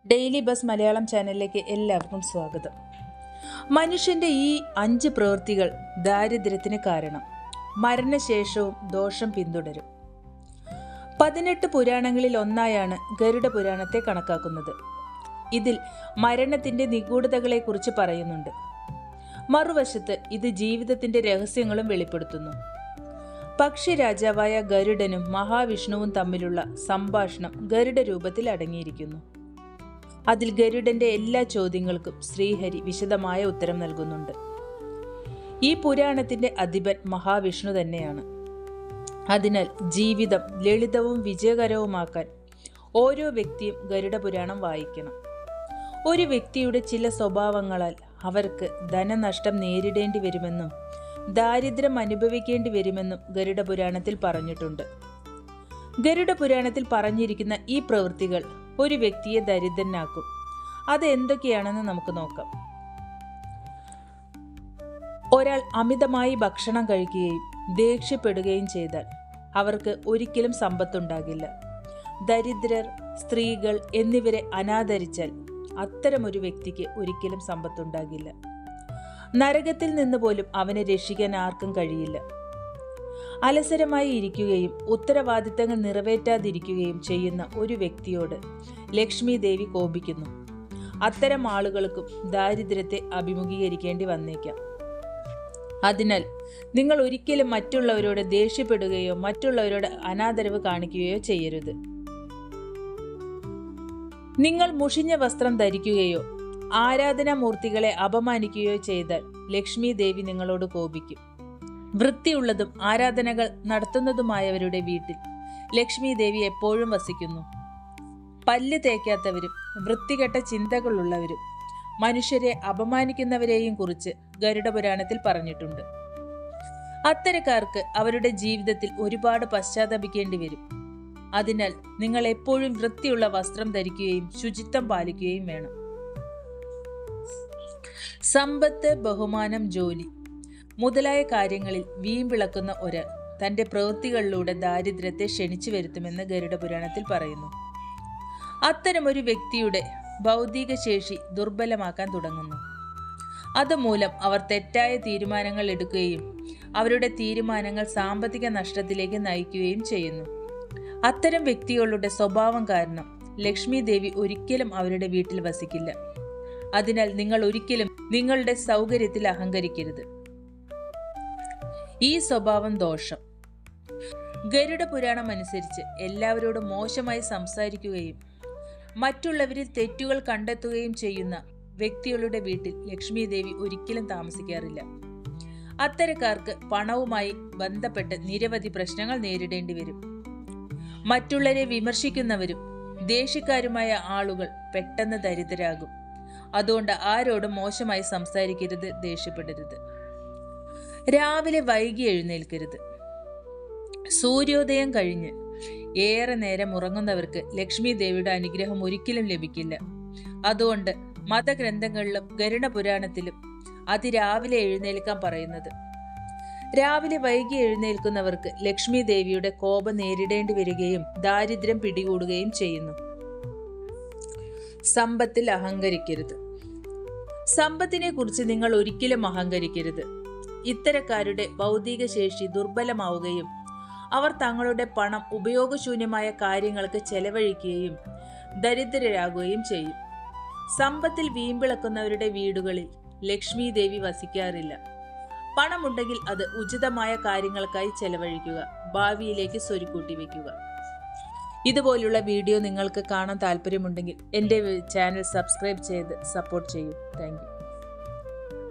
Daily bus Malayalam ചാനലിലേക്ക് എല്ലാവർക്കും സ്വാഗതം. മനുഷ്യൻ്റെ ഈ 5 പ്രവൃത്തികൾ ദാരിദ്ര്യത്തിന് കാരണം. മരണശേഷവും ദോഷം പിന്തുടരും. 18 പുരാണങ്ങളിൽ ഒന്നായാണ് ഗരുഡ പുരാണത്തെ കണക്കാക്കുന്നത്. ഇതിൽ മരണത്തിൻ്റെ നിഗൂഢതകളെക്കുറിച്ച് പറയുന്നുണ്ട്. മറുവശത്ത് ഇത് ജീവിതത്തിൻ്റെ രഹസ്യങ്ങളും വെളിപ്പെടുത്തുന്നു. പക്ഷി രാജാവായ ഗരുഡനും മഹാവിഷ്ണുവും തമ്മിലുള്ള സംഭാഷണം ഗരുഡ രൂപത്തിൽ അടങ്ങിയിരിക്കുന്നു. അതിൽ ഗരുഡന്റെ എല്ലാ ചോദ്യങ്ങൾക്കും ശ്രീഹരി വിശദമായ ഉത്തരം നൽകുന്നുണ്ട്. ഈ പുരാണത്തിന്റെ അധിപൻ മഹാവിഷ്ണു തന്നെയാണ്. അതിനാൽ ജീവിതം ലളിതവും വിജയകരവുമാക്കാൻ ഓരോ വ്യക്തിയും ഗരുഡ പുരാണം വായിക്കണം. ഒരു വ്യക്തിയുടെ ചില സ്വഭാവങ്ങളാൽ അവർക്ക് ധനനഷ്ടം നേരിടേണ്ടി വരുമെന്നും ദാരിദ്ര്യം അനുഭവിക്കേണ്ടി വരുമെന്നും ഗരുഡ പുരാണത്തിൽ പറഞ്ഞിട്ടുണ്ട്. ഗരുഡ പുരാണത്തിൽ പറഞ്ഞിരിക്കുന്ന ഈ പ്രവൃത്തികൾ ഒരു വ്യക്തിയെ ദരിദ്രനാക്കും. അത് എന്തൊക്കെയാണെന്ന് നമുക്ക് നോക്കാം. ഒരാൾ അമിതമായി ഭക്ഷണം കഴിക്കുകയും ദേഷ്യപ്പെടുകയും ചെയ്താൽ അവർക്ക് ഒരിക്കലും സമ്പത്തുണ്ടാകില്ല. ദരിദ്രർ, സ്ത്രീകൾ എന്നിവരെ അനാദരിച്ചാൽ അത്തരമൊരു വ്യക്തിക്ക് ഒരിക്കലും സമ്പത്തുണ്ടാകില്ല. നരകത്തിൽ നിന്ന് പോലും അവനെ രക്ഷിക്കാൻ ആർക്കും കഴിയില്ല. അലസരമായി ഇരിക്കുകയും ഉത്തരവാദിത്തങ്ങൾ നിറവേറ്റാതിരിക്കുകയും ചെയ്യുന്ന ഒരു വ്യക്തിയോട് ലക്ഷ്മി ദേവി കോപിക്കുന്നു. അത്തരം ആളുകൾക്കും ദാരിദ്ര്യത്തെ അഭിമുഖീകരിക്കേണ്ടി വന്നേക്കാം. അതിനാൽ നിങ്ങൾ ഒരിക്കലും മറ്റുള്ളവരോട് ദേഷ്യപ്പെടുകയോ മറ്റുള്ളവരോട് അനാദരവ് കാണിക്കുകയോ ചെയ്യരുത്. നിങ്ങൾ മുഷിഞ്ഞ വസ്ത്രം ധരിക്കുകയോ ആരാധനാമൂർത്തികളെ അപമാനിക്കുകയോ ചെയ്താൽ ലക്ഷ്മി ദേവി നിങ്ങളോട് കോപിക്കും. വൃത്തിയുള്ളതും ആരാധനകൾ നടത്തുന്നതുമായവരുടെ വീട്ടിൽ ലക്ഷ്മി ദേവി എപ്പോഴും വസിക്കുന്നു. പല്ല് തേക്കാത്തവരും വൃത്തികെട്ട ചിന്തകളുള്ളവരും മനുഷ്യരെ അപമാനിക്കുന്നവരെയും കുറിച്ച് ഗരുഡ പുരാണത്തിൽ പറഞ്ഞിട്ടുണ്ട്. അത്തരക്കാർക്ക് അവരുടെ ജീവിതത്തിൽ ഒരുപാട് പശ്ചാത്തപിക്കേണ്ടി വരും. അതിനാൽ നിങ്ങൾ എപ്പോഴും വൃത്തിയുള്ള വസ്ത്രം ധരിക്കുകയും ശുചിത്വം പാലിക്കുകയും വേണം. സമ്പത്ത്, ബഹുമാനം, ജോലി മുതലായ കാര്യങ്ങളിൽ വീമ്പിളക്കുന്ന ഒരാൾ തൻ്റെ പ്രവൃത്തികളിലൂടെ ദാരിദ്ര്യത്തെ ക്ഷണിച്ചു വരുത്തുമെന്ന് ഗരുഡ പുരാണത്തിൽ പറയുന്നു. അത്തരമൊരു വ്യക്തിയുടെ ബൗദ്ധിക ശേഷി ദുർബലമാക്കാൻ തുടങ്ങുന്നു. അതുമൂലം അവർ തെറ്റായ തീരുമാനങ്ങൾ എടുക്കുകയും അവരുടെ തീരുമാനങ്ങൾ സാമ്പത്തിക നഷ്ടത്തിലേക്ക് നയിക്കുകയും ചെയ്യുന്നു. അത്തരം വ്യക്തികളുടെ സ്വഭാവം കാരണം ലക്ഷ്മി ദേവി ഒരിക്കലും അവരുടെ വീട്ടിൽ വസിക്കില്ല. അതിനാൽ നിങ്ങൾ ഒരിക്കലും നിങ്ങളുടെ സൗകര്യത്തിൽ അഹങ്കരിക്കരുത്. ഈ സ്വഭാവം ദോഷം. ഗരുഡ പുരാണം അനുസരിച്ച് എല്ലാവരോടും മോശമായി സംസാരിക്കുകയും മറ്റുള്ളവരിൽ തെറ്റുകൾ കണ്ടെത്തുകയും ചെയ്യുന്ന വ്യക്തികളുടെ വീട്ടിൽ ലക്ഷ്മി ദേവി ഒരിക്കലും താമസിക്കാറില്ല. അത്തരക്കാർക്ക് പണവുമായി ബന്ധപ്പെട്ട് നിരവധി പ്രശ്നങ്ങൾ നേരിടേണ്ടി വരും. മറ്റുള്ളവരെ വിമർശിക്കുന്നവരും ദേഷ്യക്കാരുമായ ആളുകൾ പെട്ടെന്ന് ദരിദ്രരാകും. അതുകൊണ്ട് ആരോടും മോശമായി സംസാരിക്കരുത്, ദേഷ്യപ്പെടരുത്. രാവിലെ വൈകി എഴുന്നേൽക്കരുത്. സൂര്യോദയം കഴിഞ്ഞ് ഏറെ നേരം ഉറങ്ങുന്നവർക്ക് ലക്ഷ്മി ദേവിയുടെ അനുഗ്രഹം ഒരിക്കലും ലഭിക്കില്ല. അതുകൊണ്ട് മതഗ്രന്ഥങ്ങളിലും ഗരുഡ പുരാണത്തിലും അതിരാവിലെ എഴുന്നേൽക്കാൻ പറയുന്നത്. രാവിലെ വൈകി എഴുന്നേൽക്കുന്നവർക്ക് ലക്ഷ്മി ദേവിയുടെ കോപം നേരിടേണ്ടി വരികയും ദാരിദ്ര്യം പിടികൂടുകയും ചെയ്യുന്നു. സമ്പത്തിൽ അഹങ്കരിക്കരുത്. സമ്പത്തിനെ കുറിച്ച് നിങ്ങൾ ഒരിക്കലും അഹങ്കരിക്കരുത്. ഇത്തരക്കാരുടെ ബൗദ്ധിക ശേഷി ദുർബലമാവുകയും അവർ തങ്ങളുടെ പണം ഉപയോഗശൂന്യമായ കാര്യങ്ങൾക്ക് ചെലവഴിക്കുകയും ദരിദ്രരാകുകയും ചെയ്യും. സമ്പത്തിൽ വീമ്പിളക്കുന്നവരുടെ വീടുകളിൽ ലക്ഷ്മി ദേവി വസിക്കാറില്ല. പണമുണ്ടെങ്കിൽ അത് ഉചിതമായ കാര്യങ്ങൾക്കായി ചെലവഴിക്കുക, ഭാവിയിലേക്ക് സ്വരുക്കൂട്ടി വയ്ക്കുക. ഇതുപോലുള്ള വീഡിയോ നിങ്ങൾക്ക് കാണാൻ താല്പര്യമുണ്ടെങ്കിൽ എൻ്റെ ചാനൽ സബ്സ്ക്രൈബ് ചെയ്ത് സപ്പോർട്ട് ചെയ്യൂ. Thank you.